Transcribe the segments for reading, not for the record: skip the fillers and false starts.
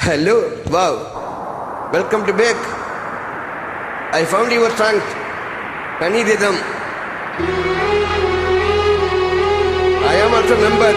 Hello, wow, welcome to back. I found your song, Honey Rhythm. I am also member.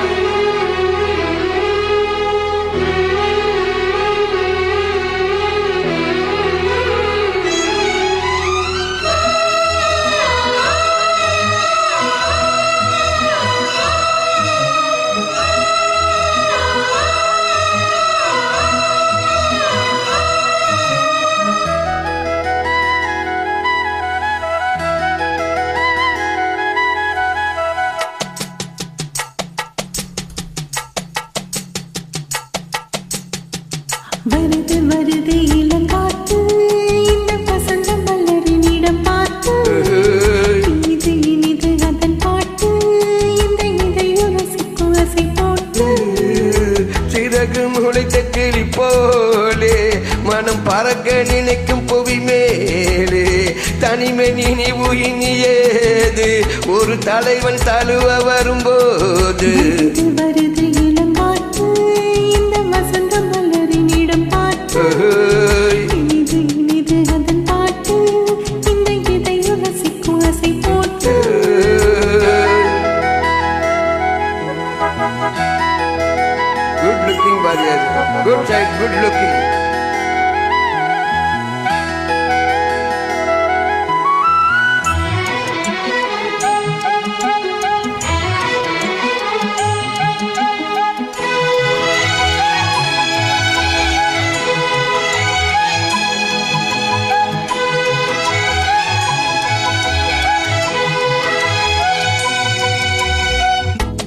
வருது வருது இளங்காற்று இந்த வசந்த மலரினிடம் பார்த்து இனிது இனிது அதன் பாட்டு இந்த இதயம் ரசிக்கும் அசை போட்டு சிறகு முளைத்த கிளி போலே மனம் பறக்க நினைக்கும் புவி மேலே தனிமை நினைவு இனியேது ஒரு தலைவன் தழுவ வரும்போது வருது இளங்காற்று இந்த வசந்த மலரினிடம் பார்த்து இனிது இனிது அதன் பாட்டு இந்த இதயம் ரசிக்கும் அசை போட்டு good looking warrior, good side, good looking.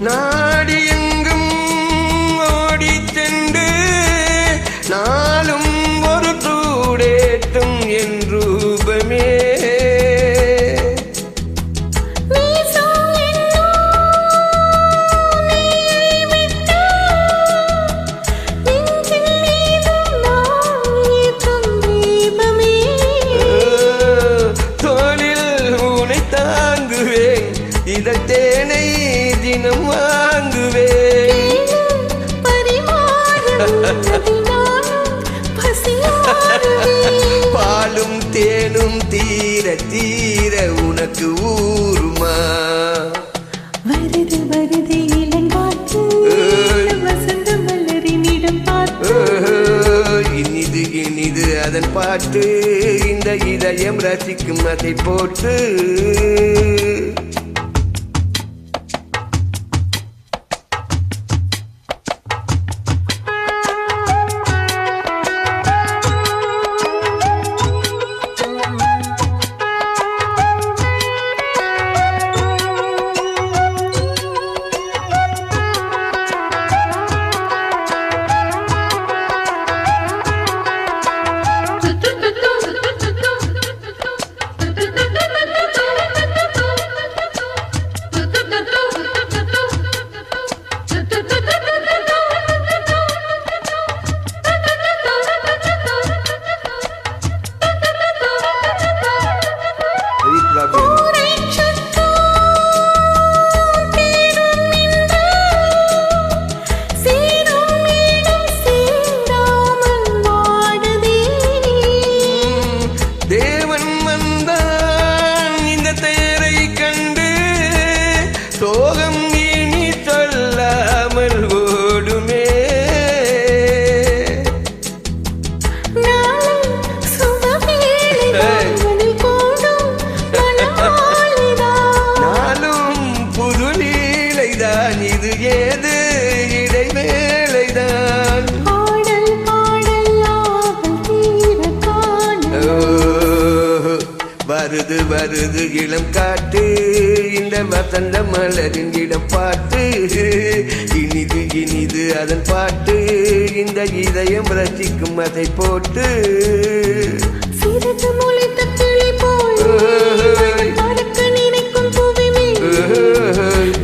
நாடி எங்கும் ஓடி சென்று நாளும் ஒரு தூடேட்டும் என் ரூபமே தோளில் உனை தாங்குவேன் இதழ் தேனை தினம் வாங்குவேன் பாலும் தேனும் தீர தீர உனக்கு ஊருமா வருது வருது இளங்காற்று வசந்த மலரினிடம் பார்த்து இனிது இனிது அதன் பாட்டு இந்த இதயம் ரசிக்கும் அதை போட்டு சோகம் நீ சொல்லாமல் ஓடுமே நாளும் புது லீலைதான் இது ஏது இடைவேளைதான் வருது வருது இளம் காட்டு இந்த வசந்த மலரின் இடம் பாட்டு இனிது இனிது அதன் பாட்டு இந்த இதயம் ரசிக்கும் அதை போட்டு சிறகு முளைத்த கிளி போல் பறக்க நினைக்கும் புவி மேல்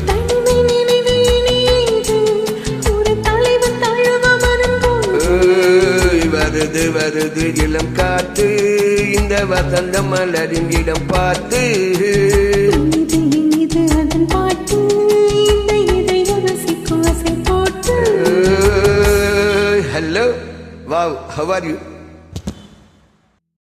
தனிமை நினைவு இனியேது ஒரு தலைவன் தழுவ வரும்போது வருது வருது இளம் காட்டு இந்த வசந்த மலரின் இடம் பார்த்து இனிது இனிது அதன் பாட்டு இந்த இதயம் ரசிக்கும் அசை போட்டு hello wow, how are you?